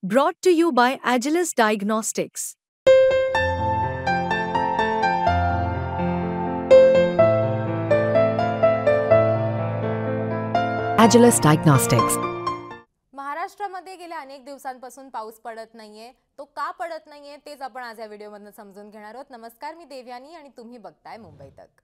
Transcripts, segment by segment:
Brought to you by Agilus Diagnostics. Agilus Diagnostics. महाराष्ट्रामध्ये गेल्या अनेक दिवसांपासून पाऊस पडत नाहीये. तो का पडत नाहीये तेच आपण आज या व्हिडिओमधून समजून घेणार आहोत. नमस्कार, मी देवयानी आणि तुम्ही बघताय मुंबई तक.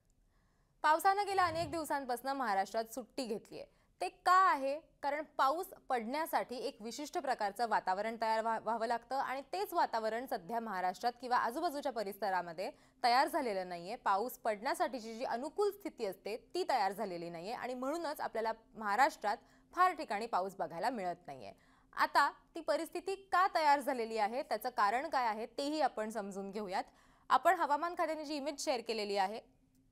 पावसाने गेल्या अनेक दिवसांपासून महाराष्ट्रात सुट्टी घेतली आहे. ते का आहे? कारण पाऊस पडण्यासाठी एक विशिष्ट प्रकारचं वातावरण तयार व्हावं लागतं आणि तेच वातावरण सध्या महाराष्ट्रात किंवा आजूबाजूच्या परिसरामध्ये तयार झालेलं नाहीये. पाऊस पडण्यासाठीची जी अनुकूल स्थिती असते ती तयार झालेली नाहीये आणि म्हणूनच आपल्याला महाराष्ट्रात फार ठिकाणी पाऊस बघायला मिळत नाहीये. आता ती परिस्थिती का तयार झालेली आहे, त्याचं कारण काय आहे तेही आपण समजून घेऊयात. आपण हवामान खात्याने जी इमेज शेअर केलेली आहे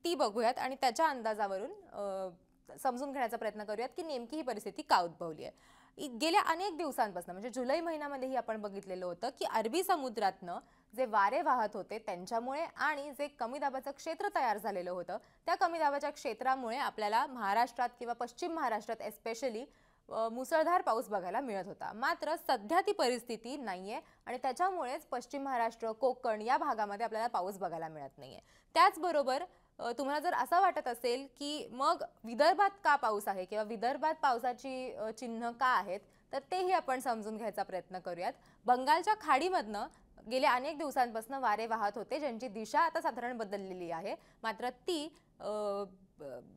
ती बघूयात आणि त्याच्या अंदाजावरून समजून घेण्याचा प्रयत्न करूयात की नेमकी ही परिस्थिती का उद्भवली आहे. गेल्या अनेक दिवसांपासून म्हणजे जुलै महिन्यामध्येही आपण बघितलेलं होतं की अरबी समुद्रातनं जे वारे वाहत होते त्यांच्यामुळे आणि जे कमी दाबाचं क्षेत्र तयार झालेलं होतं त्या कमी दाबाच्या क्षेत्रामुळे आपल्याला महाराष्ट्रात किंवा पश्चिम महाराष्ट्रात एस्पेशली मुसळधार पाऊस बघायला मिळत होता. मात्र सध्या ती परिस्थिती नाहीये आणि त्याच्यामुळेच पश्चिम महाराष्ट्र, कोकण या भागामध्ये आपल्याला पाऊस बघायला मिळत नाहीये. त्याचबरोबर तुम्हाला जर असं वाटत असेल की मग विदर्भात का पाऊस आहे किंवा विदर्भात पावसाची चिन्ह का आहेत, तर तेही आपण समजून घ्यायचा प्रयत्न करूयात. बंगालच्या खाडीमधनं गेल्या अनेक दिवसांपासून वारे वाहत होते ज्यांची दिशा आता साधारण बदललेली आहे. मात्र ती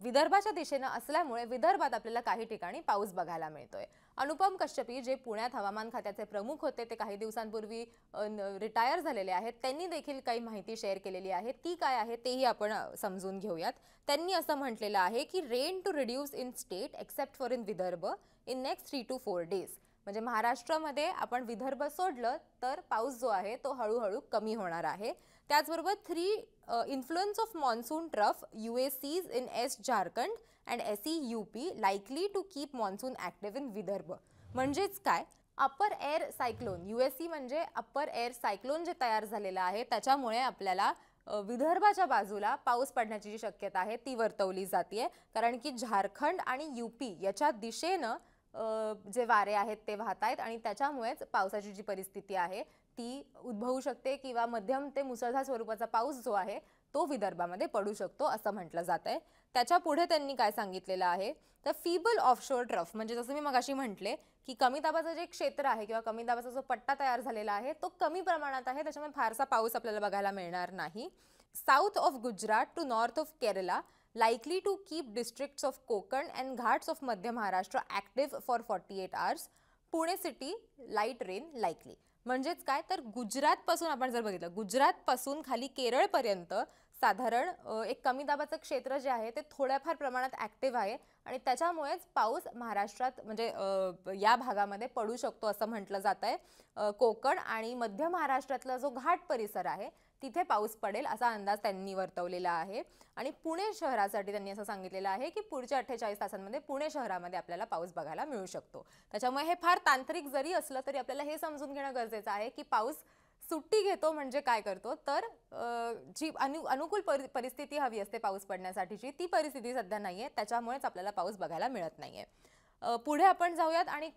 विदर्भाच्या दिशेने असल्यामुळे विदर्भात आपल्याला काही ठिकाणी पाऊस बघायला मिळतोय. अनुपम कश्यपी जे पुण्यात हवामान खात्याचे प्रमुख होते ते काही दिवसांपूर्वी रिटायर झालेले आहेत. त्यांनी देखील काही माहिती शेअर केलेली आहे. ती काय आहे तेही आपण समजून घेऊयात. त्यांनी असं म्हटलेलं आहे की rain to reduce in state except for in Vidarbha in next 3 to 4 days. म्हणजे महाराष्ट्रामध्ये आपण विदर्भ सोडलं तर पाऊस जो आहे तो हळूहळू कमी होणार आहे. त्याचबरोबर 3 influence of monsoon trough UACs in S Jharkhand and SE UP likely to keep monsoon active in Vidarbha. म्हणजेच काय, अप्पर एअर सायक्लोन UAC म्हणजे अप्पर एअर सायक्लोन जे तयार झालेलं आहे त्याच्यामुळे आपल्याला विदर्भाच्या बाजूला पाऊस पडण्याची जी शक्यता आहे ती वर्तवली जाते. कारण की झारखंड आणि UP याच्या दिशेनं जे वारे आहेत ते वाहत आहेत आणि त्याच्यामुळेच पावसाची जी परिस्थिती आहे ती उद्भवू शकते किंवा मध्यम ते मुसळधार स्वरूपाचा पाऊस जो आहे तो विदर्भामध्ये पडू शकतो असं म्हटलं जात आहे. त्याच्या पुढे त्यांनी काय सांगितलेलं आहे तर फीबल ऑफशोर ट्रफ म्हणजे जसं मी मगाशी म्हटले की कमी दाबाचं जे क्षेत्र आहे किंवा कमी दाबाचा जो पट्टा तयार झालेला आहे तो कमी प्रमाणात आहे, त्याच्यामुळे फारसा पाऊस आपल्याला बघायला मिळणार नाही. South of Gujarat to north of Kerala likely to keep districts of Konkan and Ghats of Madhya Maharashtra active for 48 hours. Pune city light rain likely. म्हणजेच काय तर गुजरात पासून आपण जर बघितलं गुजरात पासून खाली केरळ पर्यंत साधारण एक कमी दाबाचं क्षेत्र जे आहे ते थोड्याफार प्रमाणात ॲक्टिव्ह आहे आणि त्याच्यामुळेच पाऊस महाराष्ट्रात म्हणजे या भागामध्ये पडू शकतो असं म्हटलं जात आहे. कोकण आणि मध्य महाराष्ट्रातला जो घाट परिसर आहे तिथे पाऊस पडेल असा अंदाज त्यांनी वर्तवलेला आहे. आणि पुणे शहरासाठी त्यांनी असं सांगितलेलं आहे की पुढच्या 48 तासांमध्ये पुणे शहरामध्ये आपल्याला पाऊस बघायला मिळू शकतो. त्याच्यामुळे हे फार तांत्रिक जरी असलं तरी आपल्याला हे समजून घेणं गरजेचं आहे की पाऊस सुट्टी घेतो म्हणजे काय करतो तर जी अनुकूल परिस्थिती हवी असते पाऊस पडण्यासाठीची ती परिस्थिती सध्या नाहीये, त्याच्यामुळेच आपल्याला पाऊस बघायला मिळत नाहीये. पुढे आपण जाऊयात आणि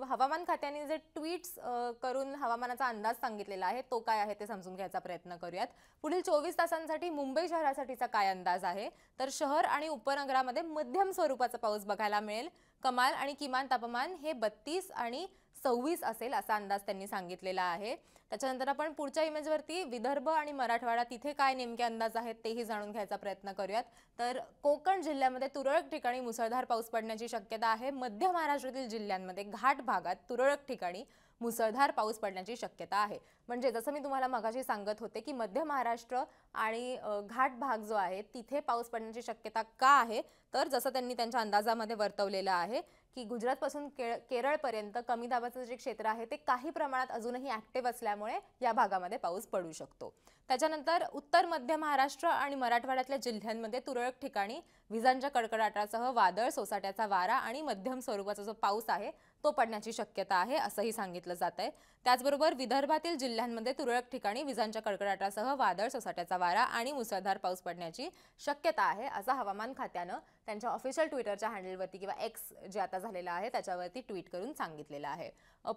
हवामान खात्याने जे ट्विट्स करून हवामानाचा अंदाज सांगितलेला आहे तो काय आहे ते समजून घ्यायचा प्रयत्न करूयात. पुढील 24 तासांसाठी मुंबई शहरासाठीचा काय अंदाज आहे तर शहर आणि उपनगरामध्ये मध्यम स्वरूपाचा पाऊस बघायला मिळेल. कमाल आणि किमान तापमान हे 32 आणि 26 असेल असा अंदाज त्यांनी सांगितलेला आहे. त्याच्यानंतर आपण पुढच्या इमेजवरती विदर्भ आणि मराठवाडा तिथे काय नेमके अंदाज आहेत तेही जाणून घ्यायचा प्रयत्न करूयात. तर कोकण जिल्ह्यामध्ये तुरळक ठिकाणी मुसळधार पाऊस पडण्याची शक्यता आहे. मध्य महाराष्ट्रातील जिल्ह्यांमध्ये घाट भागात तुरळक ठिकाणी मुसळधार पाऊस पडण्याची शक्यता आहे. म्हणजे जसं मी तुम्हाला मगाशी सांगत होते की मध्य महाराष्ट्र आणि घाट भाग जो आहे तिथे पाऊस पडण्याची शक्यता का आहे तर जसं त्यांनी त्यांच्या अंदाजामध्ये वर्तवलेलं आहे की गुजरातपासून केरळपर्यंत कमी दाबाचं जे क्षेत्र आहे ते काही प्रमाणात अजूनही ॲक्टिव्ह असल्यामुळे या भागामध्ये पाऊस पडू शकतो. त्याच्यानंतर उत्तर मध्य महाराष्ट्र आणि मराठवाड्यातल्या जिल्ह्यांमध्ये तुरळक ठिकाणी विजांच्या कडकडाटासह वादळ, सोसाट्याचा वारा आणि मध्यम स्वरूपाचा जो पाऊस आहे तो पडण्याची शक्यता आहे असंही सांगितलं जात आहे। त्याचबरोबर विदर्भातील जिल्ह्यांमध्ये तुरळक ठिकाणी विजांच्या कडकडाटासह वादळ, सोसाट्याचा वारा आणि मुसळधार पाऊस पडण्याची शक्यता आहे असं हवामान खात्यानं त्यांच्या ऑफिशियल ट्विटरच्या हँडलवरती किंवा एक्स जे आता झालेलं आहे त्याच्यावरती ट्विट करून सांगितलेलं आहे।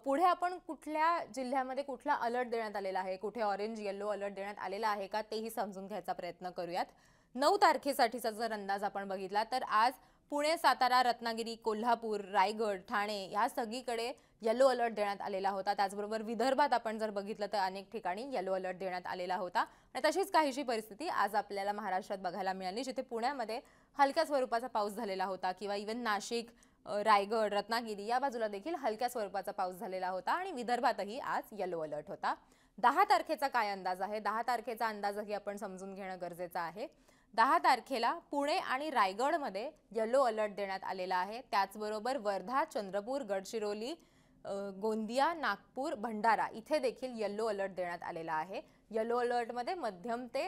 पुढे आपण कुठल्या जिल्ह्यामध्ये कुठला अलर्ट देण्यात आलेला आहे, कुठे ऑरेंज येलो अलर्ट देण्यात आलेला आहे का तेही समजून घ्यायचा प्रयत्न करूयात। 9 तारखेसाठीचा जर अंदाज आपण बघितला तर आज पुणे, सातारा, रत्नागिरी, कोल्हापूर, रायगड, ठाणे या सगळीकडे येलो अलर्ट देण्यात आलेला होता। त्याचबरोबर विदर्भात आपण जर बघितलं तर अनेक ठिकाणी येलो अलर्ट देण्यात आलेला होता आणि तशीच काहीशी परिस्थिती आज आपल्याला महाराष्ट्रात बघायला मिळाली, जिथे पुण्यामध्ये हलक्या स्वरूपाचा पाऊस झालेला होता किंवा इव्हन नाशिक, रायगड, रत्नागिरी या बाजूला देखील हलक्या स्वरूपाचा पाऊस झालेला होता आणि विदर्भातही आज येलो अलर्ट होता। 10 तारखेचा काय अंदाज आहे, 10 तारखेचा अंदाजही आपण समजून घेणं गरजेचं आहे। 10 तारखेला पुणे आणि रायगडमध्ये येलो अलर्ट देण्यात आलेला आहे। त्याचबरोबर वर्धा, चंद्रपूर, गडचिरोली, गोंदिया, नागपूर, भंडारा इथे देखील येलो अलर्ट देण्यात आलेला आहे। येलो अलर्टमध्ये मध्यम ते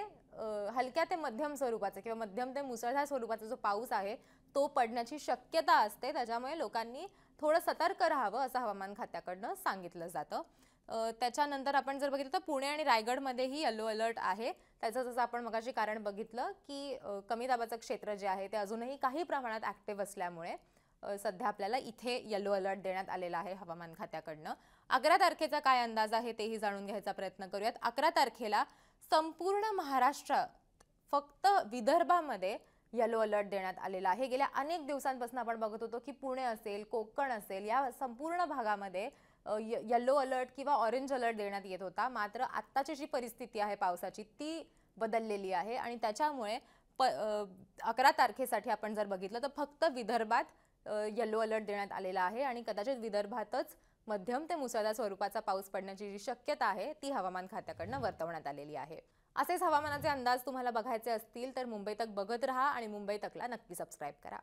हलक्या ते मध्यम स्वरूपाचा किंवा मध्यम ते मुसळधार स्वरूपाचा जो पाऊस आहे तो पडण्याची शक्यता असते, त्याच्यामुळे लोकांनी थोडं सतर्क राहावं असं हवामान खात्याकडनं सांगितलं जातं। त्याच्यानंतर आपण जर बघितलं तर पुणे आणि रायगडमध्येही येलो अलर्ट आहे। त्याचं जसं आपण मगाशी कारण बघितलं की कमी दाबाचं क्षेत्र जे आहे ते अजूनही काही प्रमाणात ॲक्टिव्ह असल्यामुळे सध्या आपल्याला इथे येलो अलर्ट देण्यात आलेला आहे हवामान खात्याकडनं। 11 तारखेचा काय अंदाज आहे तेही जाणून घ्यायचा प्रयत्न करूयात। 11 तारखेला संपूर्ण महाराष्ट्रात फक्त विदर्भामध्ये येलो अलर्ट देण्यात आलेला आहे। गेल्या अनेक दिवसांपासून आपण बघत होतो की पुणे असेल, कोकण असेल या संपूर्ण भागामध्ये येलो अलर्ट किंवा ऑरेंज अलर्ट देण्यात येत होता, मात्र आत्ताची जी परिस्थिती आहे पावसाची ती बदललेली आहे आणि त्याच्यामुळे 11 तारखेसाठी आपण जर बघितलं तर फक्त विदर्भात येलो अलर्ट देण्यात आलेला आहे आणि कदाचित विदर्भातच मध्यम ते मुसळधार स्वरूपाचा पाऊस पडण्याची जी शक्यता आहे ती हवामान खात्याकडनं वर्तवण्यात आलेली आहे। असेच हवामानाचे अंदाज तुम्हाला बघायचे असतील तर मुंबई तक बघत राहा आणि मुंबई तकला नक्की सबस्क्राइब करा।